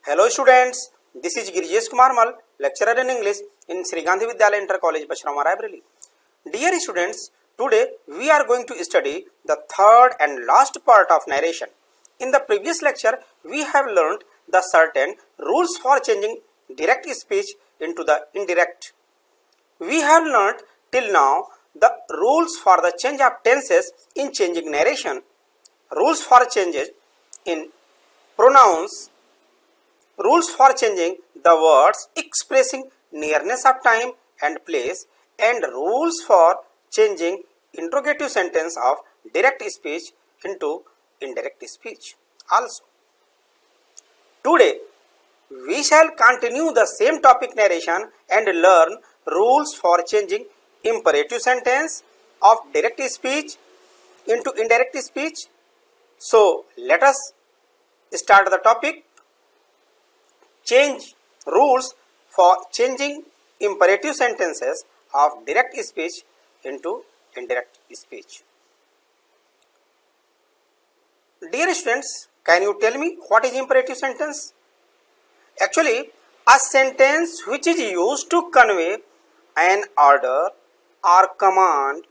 Hello students, this is Girijesh Kumar Mal, lecturer in English in Sri Gandhi Vidyalaya Inter College, Bachrauma, Raebareli. Dear students, today we are going to study the third and last part of narration. In the previous lecture, we have learned the certain rules for changing direct speech into the indirect. We have learned till now the rules for the change of tenses in changing narration, rules for changes in pronouns, rules for changing the words expressing nearness of time and place, and rules for changing interrogative sentence of direct speech into indirect speech. Also, today we shall continue the same topic narration and learn rules for changing imperative sentence of direct speech into indirect speech. So, let us start the topic. Change rules for changing imperative sentences of direct speech into indirect speech. Dear students, can you tell me what is imperative sentence? Actually, a sentence which is used to convey an order or command,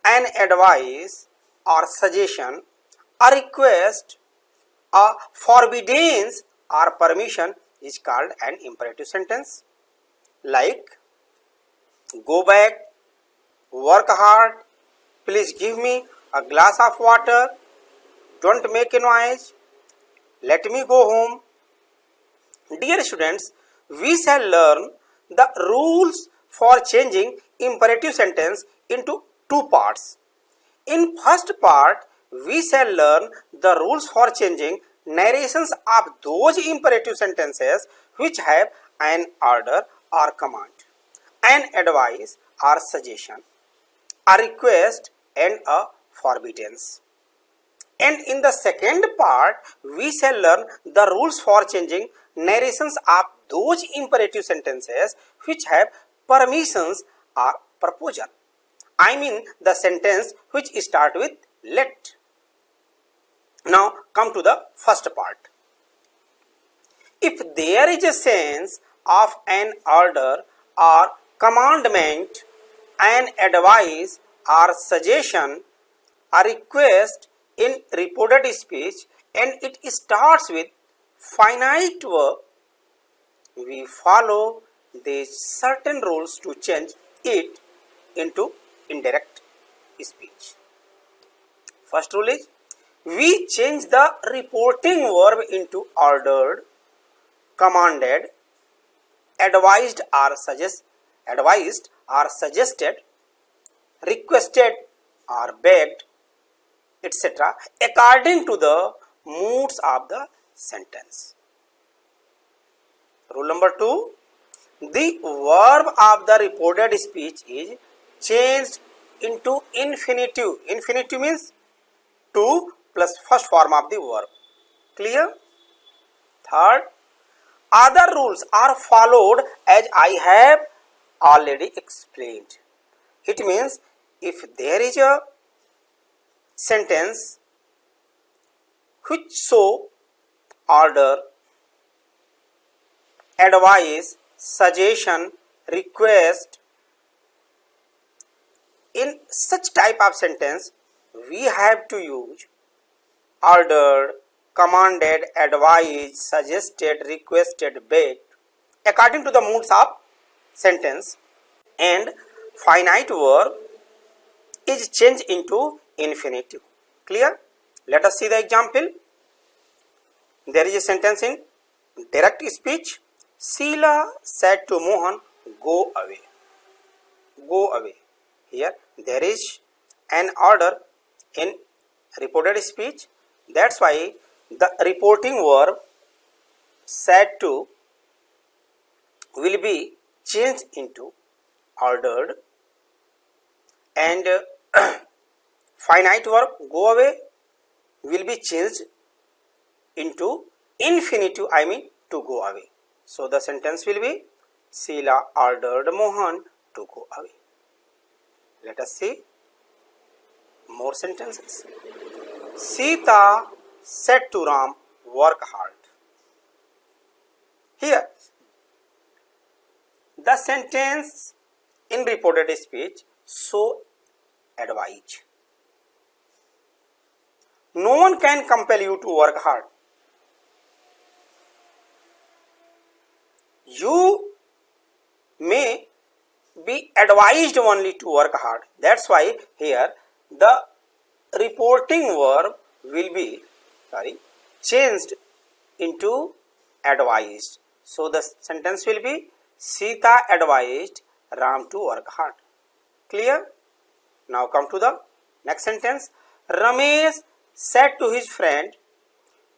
an advice or suggestion, a request, a forbiddance or permission is called an imperative sentence. Like, go back, work hard, please give me a glass of water, don't make a noise, let me go home. Dear students, we shall learn the rules for changing imperative sentence into two parts. In first part, we shall learn the rules for changing narrations of those imperative sentences which have an order or command, an advice or suggestion, a request and a forbiddance. And in the second part, we shall learn the rules for changing narrations of those imperative sentences which have permissions or proposal. I mean the sentence which start with let. Now come to the first part. If there is a sense of an order or commandment, an advice or suggestion, a request in reported speech, and it starts with finite verb, we follow these certain rules to change it into indirect speech. First rule is, we change the reporting verb into ordered, commanded, advised or suggested, requested or begged, etc. according to the moods of the sentence. Rule number 2, the verb of the reported speech is changed into infinitive. Infinitive means to plus first form of the verb. Clear? Third, other rules are followed as I have already explained. It means if there is a sentence which show order, advice, suggestion, request, in such type of sentence we have to use ordered, commanded, advised, suggested, requested, begged according to the moods of sentence, and finite verb is changed into infinitive. Clear? Let us see the example. There is a sentence in direct speech. Sheila said to Mohan, go away. Go away. Here there is an order in reported speech. That's why the reporting verb said to will be changed into ordered, and finite verb go away will be changed into infinitive, I mean to go away. So the sentence will be Sheila ordered Mohan to go away. Let us see more sentences. Sita said to Ram, work hard. Here, the sentence in reported speech, so advise. No one can compel you to work hard. You may be advised only to work hard. That's why here the reporting verb will be changed into advised. So the sentence will be Sita advised Ram to work hard. Clear? Now come to the next sentence. Ramesh said to his friend,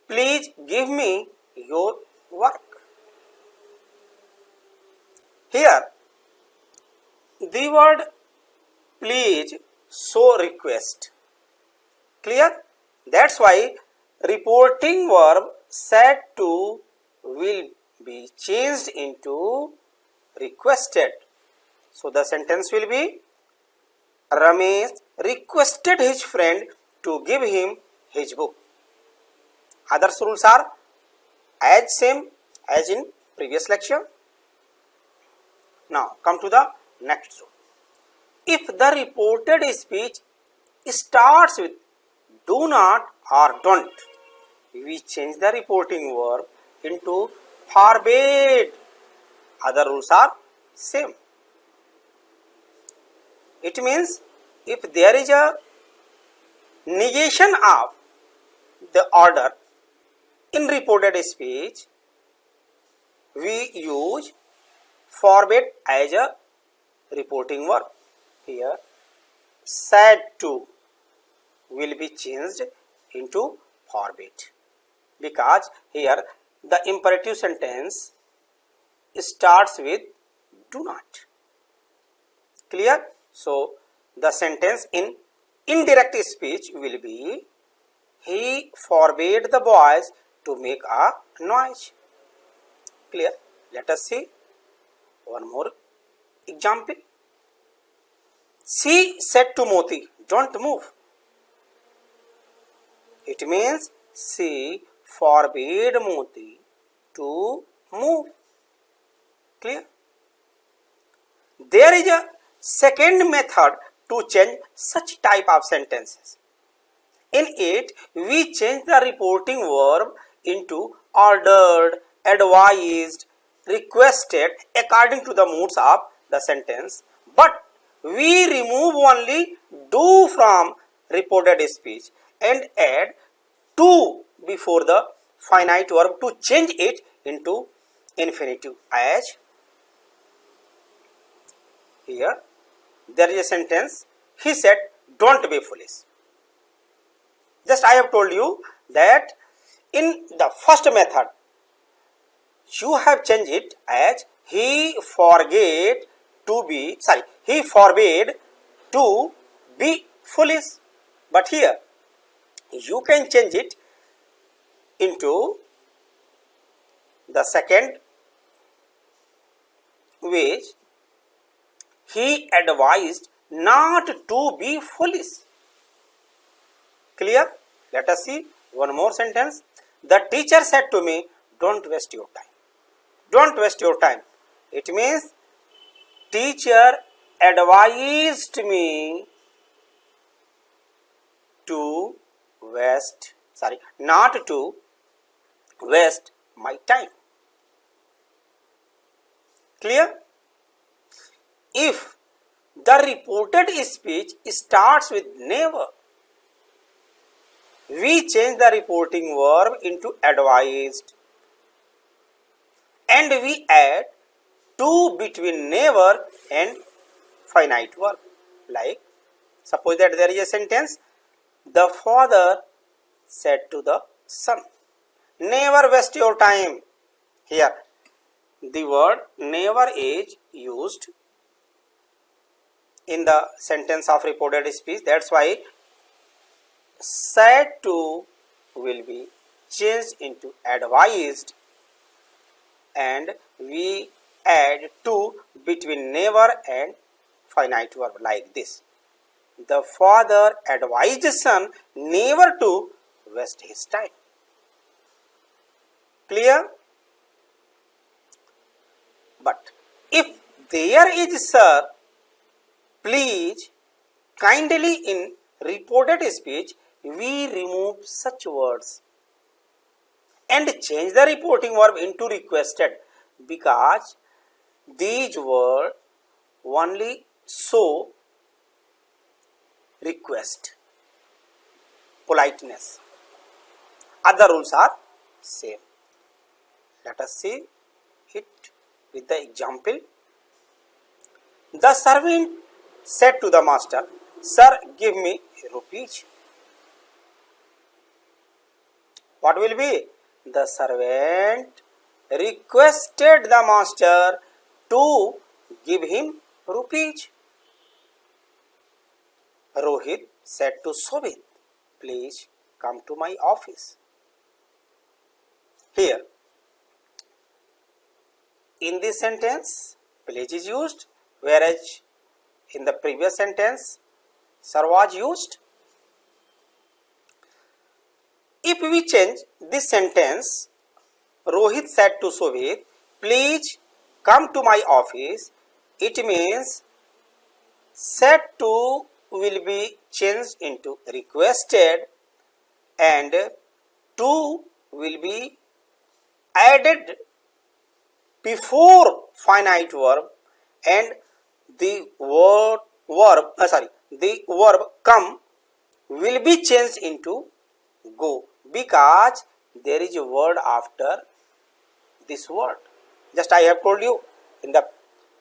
please give me your work. Here the word please show request. Clear? That's why reporting verb said to will be changed into requested. So the sentence will be Ramesh requested his friend to give him his book. Others rules are as same as in previous lecture. Now come to the next rule. If the reported speech starts with do not or don't, we change the reporting verb into forbade. Other rules are same. It means if there is a negation of the order in reported speech, we use forbade as a reporting verb. Here said to will be changed into forbade, because here the imperative sentence starts with do not. Clear? So the sentence in indirect speech will be he forbade the boys to make a noise. Clear? Let us see one more example. She said to Moti, don't move. It means she forbade Moti to move. Clear? There is a second method to change such type of sentences. In it, we change the reporting verb into ordered, advised, requested according to the moods of the sentence, but we remove only do from reported speech and add to before the finite verb to change it into infinitive. As here there is a sentence, he said don't be foolish. Just I have told you that in the first method you have changed it as he forbade to be foolish, but here you can change it into the second which he advised not to be foolish. Clear? Let us see one more sentence. The teacher said to me, don't waste your time. Don't waste your time. It means teacher advised me to not to waste my time. Clear? If the reported speech starts with never, we change the reporting verb into advised and we add to between never and finite verb. Like, suppose that there is a sentence, the father said to the son, never waste your time. Here, the word never is used in the sentence of reported speech. That's why said to will be changed into advised and we add to between never and finite verb like this. The father advised his son never to waste his time. Clear? But if there is sir, please, kindly, in reported speech we remove such words and change the reporting verb into requested, because these words only show request, politeness. Other rules are same. Let us see it with the example. The servant said to the master, "Sir, give me rupees." What will be? The servant requested the master to give him rupees. Rohit said to Shobit, "Please come to my office." Here, in this sentence, please is used, whereas in the previous sentence, sir was used. If we change this sentence, Rohit said to Shobit, "Please come to my office," it means said to will be changed into requested and to will be added before finite verb, and the verb come will be changed into go, because there is a word after this word. Just I have told you in the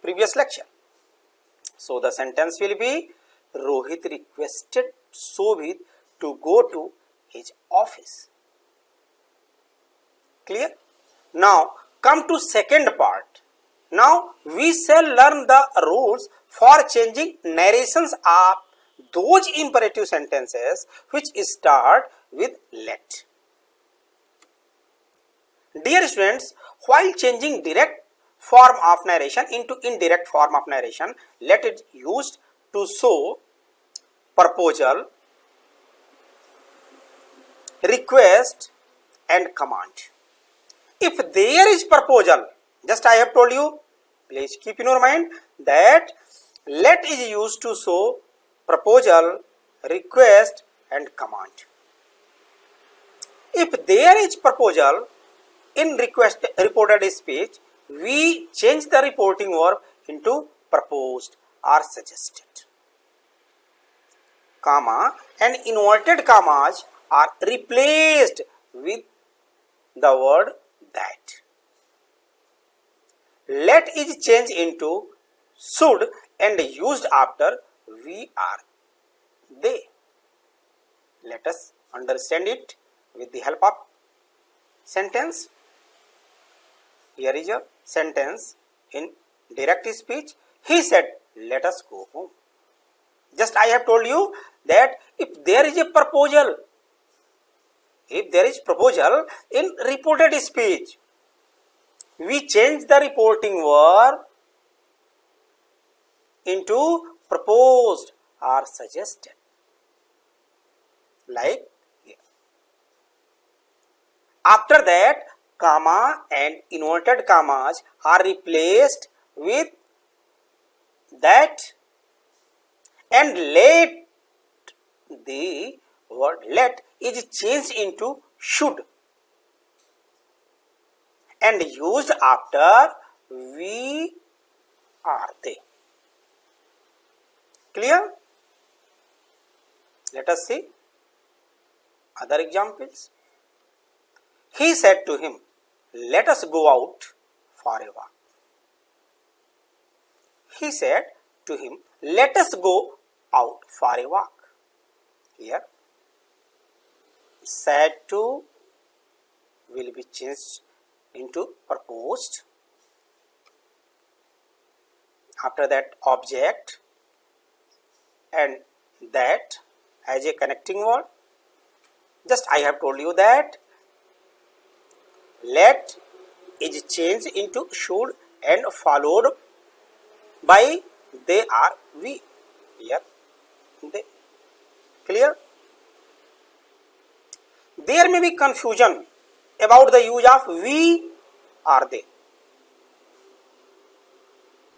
previous lecture. So the sentence will be, Rohit requested Shobit to go to his office. Clear? Now come to second part. Now we shall learn the rules for changing narrations of those imperative sentences which start with let. Dear students, while changing direct form of narration into indirect form of narration, let is used to show proposal, request and command. If there is proposal, just I have told you, please keep in your mind that let is used to show proposal, request and command. If there is proposal in reported speech, we change the reporting verb into proposed or suggested. Comma and inverted commas are replaced with the word that. Let is changed into should and used after we are they. Let us understand it with the help of sentence. Here is a sentence in direct speech. He said, "Let us go home." Just I have told you that if there is a proposal, in reported speech, we change the reporting verb into proposed or suggested. Like here. After that, comma and inverted commas are replaced with that, and let, the word let is changed into should and used after we are they. Clear? Let us see other examples. He said to him, "Let us go out for a walk." He said to him, "Let us go out for a walk." Here, said to will be changed into proposed. After that, object and that as a connecting word. Just I have told you that let is changed into should and followed by they are we. Here they. Clear? There may be confusion about the use of we or they.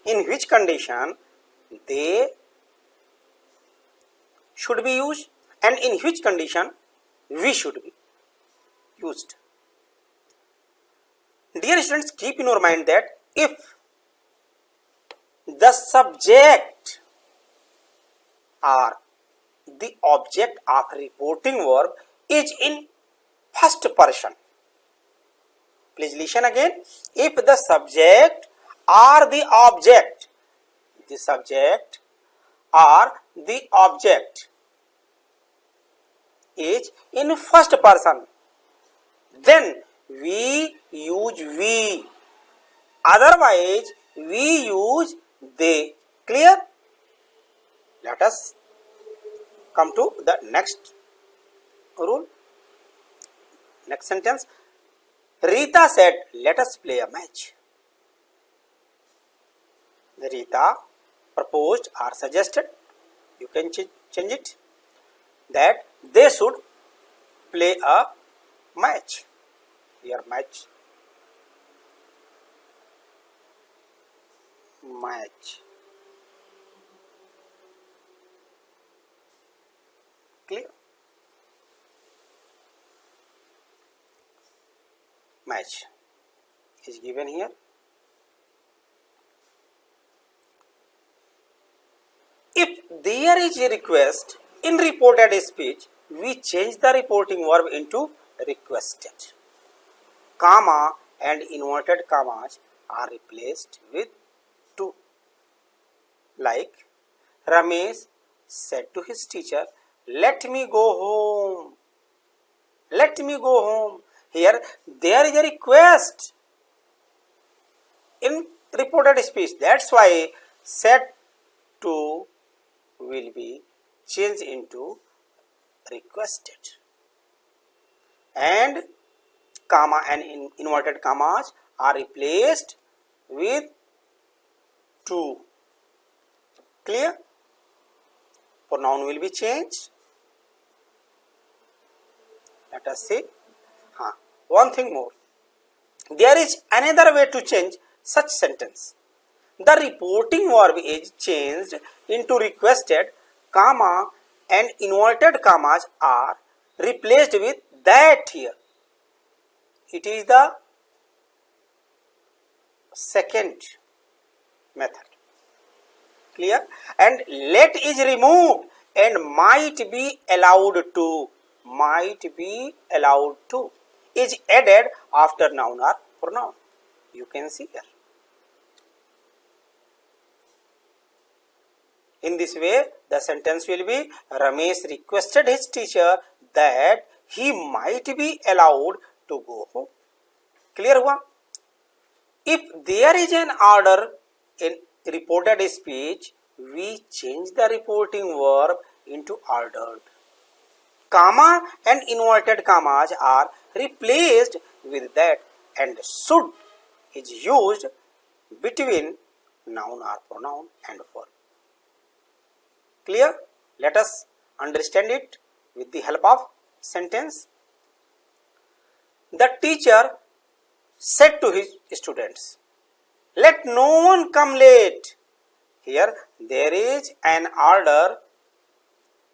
in which condition they should be used and in which condition we should be used. Dear students, keep in your mind that if the subject or the object of reporting verb is in first person, please listen again. If the subject or the object, the subject or the object is in first person, then we use we, otherwise we use they. Clear? Let us come to the next rule. Next sentence. Rita said, let us play a match. Rita proposed or suggested, you can change it, that they should play a match. Here match. Clear? Match is given here. If there is a request in reported speech, we change the reporting verb into requested. Comma and inverted commas are replaced with to. Like Ramesh said to his teacher, let me go home. Let me go home. Here there is a request in reported speech. That's why said to will be changed into requested. And comma and inverted commas are replaced with to. Clear? Pronoun will be changed. Let us see. One thing more. There is another way to change such sentence. The reporting verb is changed into requested, comma and inverted commas are replaced with that here. It is the second method. Clear? And let is removed and might be allowed to. Might be allowed to is added after noun or pronoun. You can see here. In this way, the sentence will be Ramesh requested his teacher that he might be allowed to go home. Clear हुआ? If there is an order in reported speech, we change the reporting verb into ordered. Comma and inverted commas are replaced with that, and should is used between noun or pronoun and verb. Clear? Let us understand it with the help of sentence. The teacher said to his students, let no one come late. Here there is an order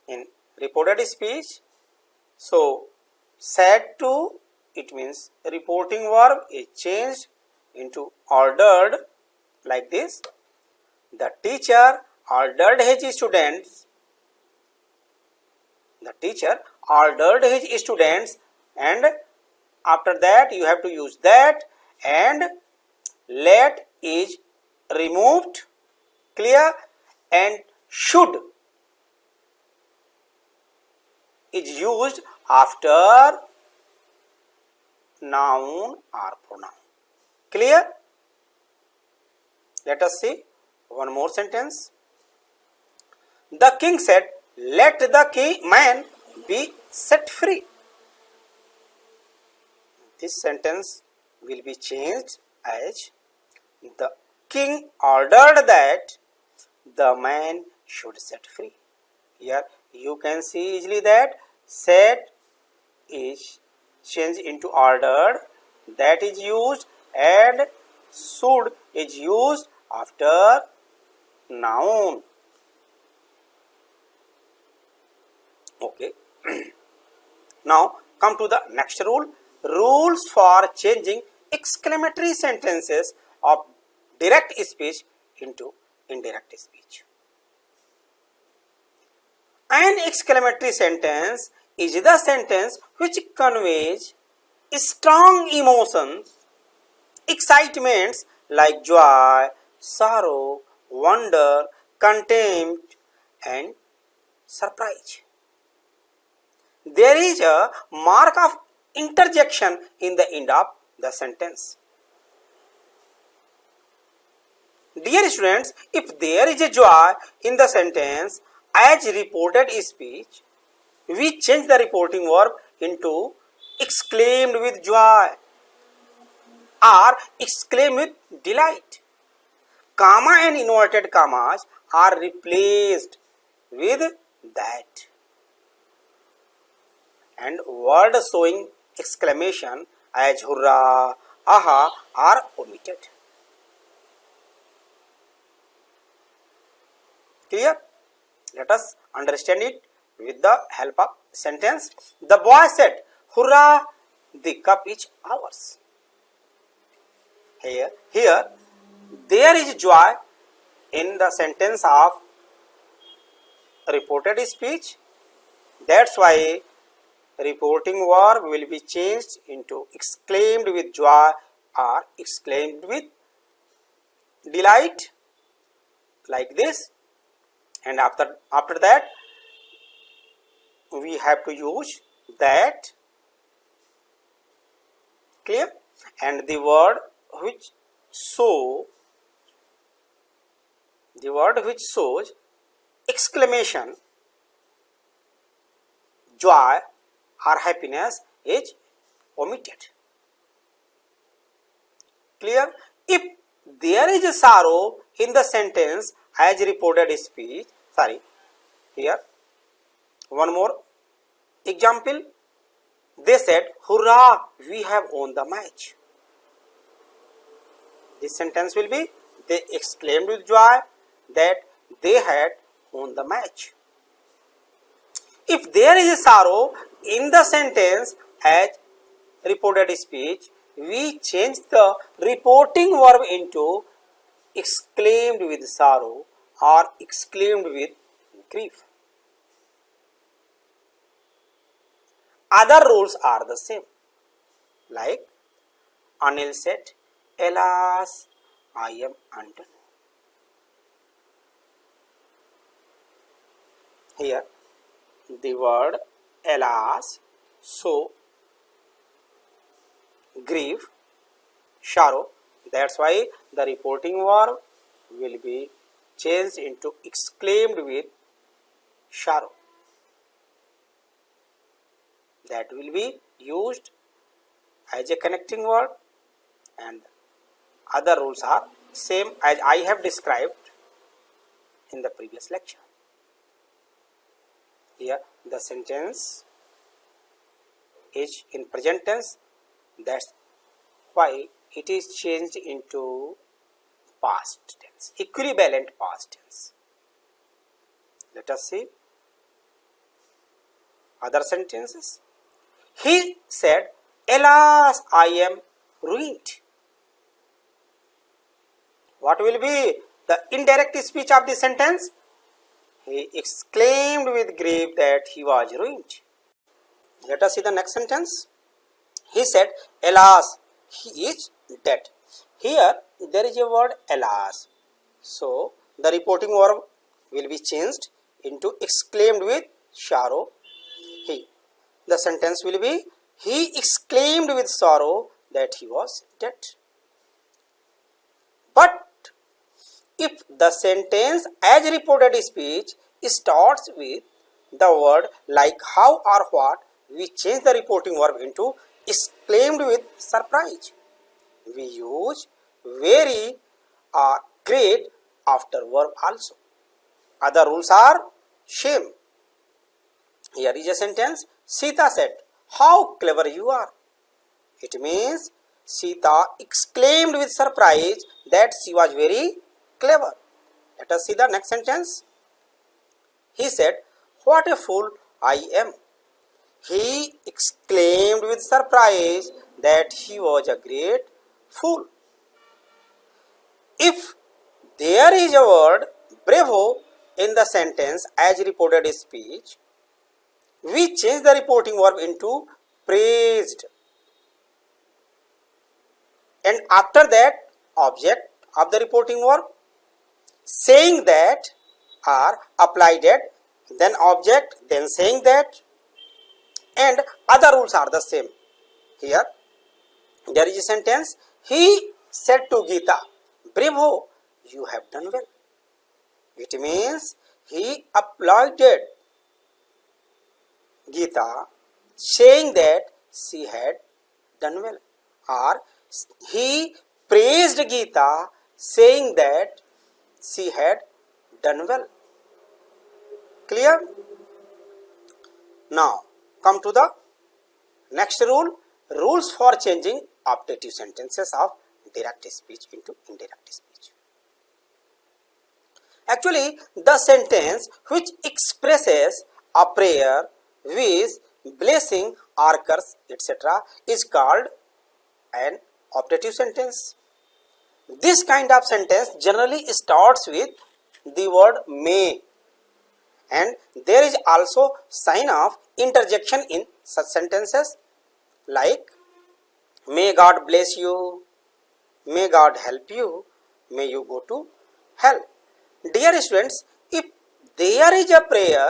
in reported speech. So said to, it means reporting verb is changed into ordered like this. The teacher ordered his students. The teacher ordered his students, and after that you have to use that, and let is removed. Clear? And should is used after noun or pronoun. Clear? Let us see one more sentence. The king said, let the man be set free. This sentence will be changed as the king ordered that the man should set free. Here you can see easily that set is changed into ordered, that is used, and should is used after noun. Okay. Now come to the next rule. Rules for changing exclamatory sentences of direct speech into indirect speech. An exclamatory sentence is the sentence which conveys strong emotions, excitements like joy, sorrow, wonder, contempt, and surprise. There is a mark of interjection in the end of the sentence. Dear students, if there is a joy in the sentence as reported speech, we change the reporting verb into exclaimed with joy or exclaimed with delight. Comma and inverted commas are replaced with that, and word showing exclamation as hurrah, aha are omitted. Clear? Let us understand it with the help of sentence. The boy said, hurrah, the cup is ours. Here, there is joy in the sentence of reported speech. That's why reporting verb will be changed into exclaimed with joy or exclaimed with delight, like this. And after that, we have to use that. Clear? And the word which shows exclamation, joy or happiness is omitted. Clear? If there is a sorrow in the sentence as reported speech, here one more example. They said, hurrah, we have won the match. This sentence will be, they exclaimed with joy that they had won the match. If there is a sorrow in the sentence as reported speech, we change the reporting verb into exclaimed with sorrow or exclaimed with grief. Other rules are the same. Like Anil said, alas, I am undone. Here, the word alas, so grief, sorrow. That's why the reporting verb will be changed into exclaimed with sorrow. That will be used as a connecting word, and other rules are same as I have described in the previous lecture. Here the sentence is in present tense, that's why it is changed into past tense, equivalent past tense. Let us see other sentences. He said, alas, I am ruined. What will be the indirect speech of the sentence? He exclaimed with grief that he was ruined. Let us see the next sentence. He said, alas, he is dead. Here there is a word alas. So the reporting verb will be changed into exclaimed with sorrow. He. The sentence will be, he exclaimed with sorrow that he was dead. But if the sentence as reported speech starts with the word like how or what, we change the reporting verb into exclaimed with surprise. We use very or great after verb also. Other rules are same. Here is a sentence. Sita said, how clever you are. It means Sita exclaimed with surprise that she was very clever. Let us see the next sentence. He said, "What a fool I am." He exclaimed with surprise that he was a great fool. If there is a word bravo in the sentence as reported speech, we change the reporting verb into praised, and after that object of the reporting verb, saying that or applied at, then object, then saying that, and other rules are the same. Here there is a sentence, he said to Geeta, "Bravo, you have done well." It means he applauded Geeta, saying that she had done well, or he praised Geeta, saying that she had done well. Clear? Now come to the next rule, rules for changing optative sentences of direct speech into indirect speech. Actually, the sentence which expresses a prayer, wish, blessing, or curse, etc. is called an optative sentence. This kind of sentence generally starts with the word may, and there is also sign of interjection in such sentences like may God bless you, may God help you, may you go to hell. Dear students, if there is a prayer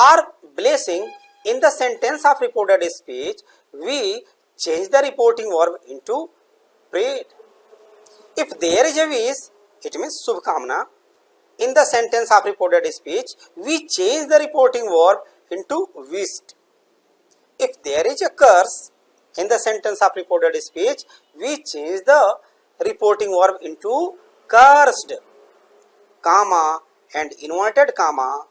or blessing in the sentence of reported speech, we change the reporting verb into prayed. If there is a wish, it means subkamna, in the sentence of reported speech, we change the reporting verb into wished. If there is a curse in the sentence of reported speech, we change the reporting verb into cursed. Comma and inverted comma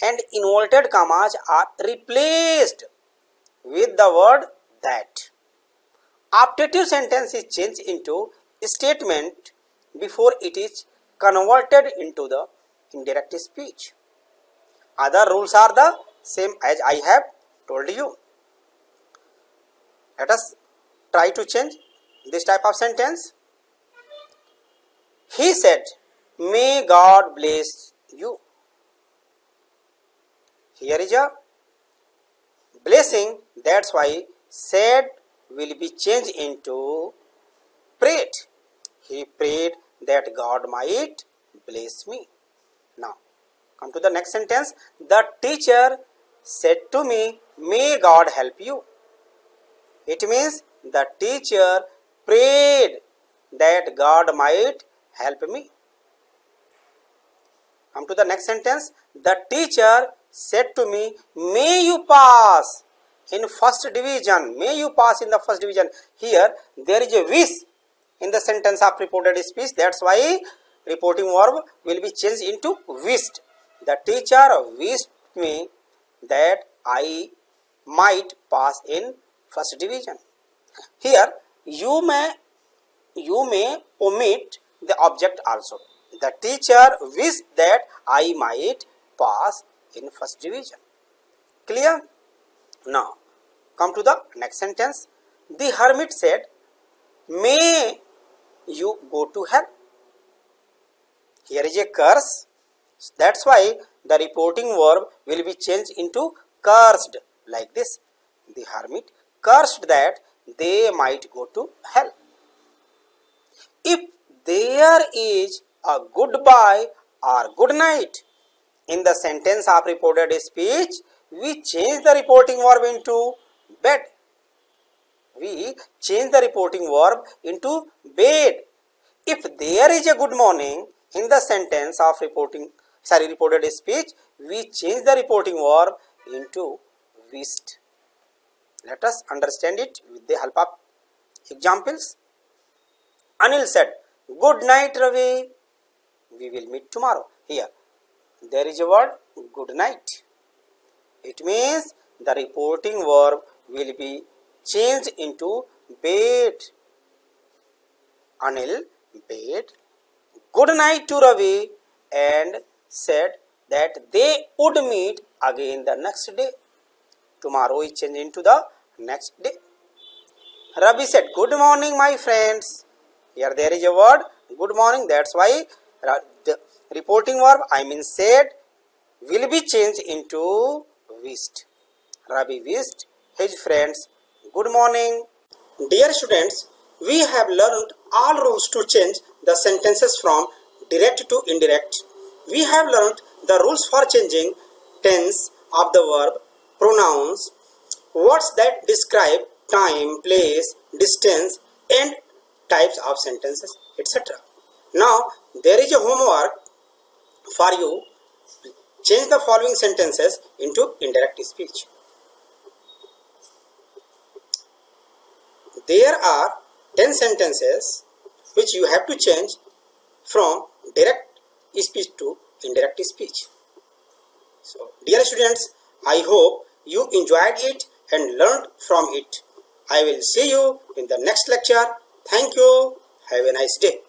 and inverted commas are replaced with the word that. Optative sentence is changed into statement before it is converted into the indirect speech. Other rules are the same as I have told you. Let us try to change this type of sentence. He said, "May God bless you." Here is a blessing, that's why said will be changed into prayed. He prayed that God might bless me. Now come to the next sentence. The teacher said to me, "May God help you." It means the teacher prayed that God might help me. Come to the next sentence. The teacher said to me, "May you pass in first division." May you pass in the first division. Here there is a wish in the sentence of reported speech. That's why reporting verb will be changed into wished. The teacher wished me that I might pass in first division. Here you may omit the object also. The teacher wished that I might pass in first division. Clear? Now come to the next sentence. The hermit said, "May you go to hell." Here is a curse. That's why the reporting verb will be changed into cursed, like this. The hermit cursed that they might go to hell. If there is a goodbye or good night in the sentence of reported speech, we change the reporting verb into bed. We change the reporting verb into bed. If there is a good morning in the sentence of reported speech, we change the reporting verb into wished. Let us understand it with the help of examples. Anil said, "Good night, Ravi. We will meet tomorrow." Here there is a word good night. It means the reporting verb will be changed into bade. Anil bade good night to Ravi and said that they would meet again the next day. Tomorrow is changed into the next day. Ravi said, good morning, my friends. Here there is a word, good morning. That's why the reporting verb, I mean said, will be changed into wished. Ravi wished his friends good morning. Dear students, we have learned all rules to change the sentences from direct to indirect. We have learned the rules for changing tense of the verb, pronouns, words that describe time, place, distance, and types of sentences, etc. Now, there is a homework for you. Change the following sentences into indirect speech. There are 10 sentences which you have to change from direct speech to indirect speech. So, dear students, I hope you enjoyed it and learned from it. I will see you in the next lecture. Thank you. Have a nice day.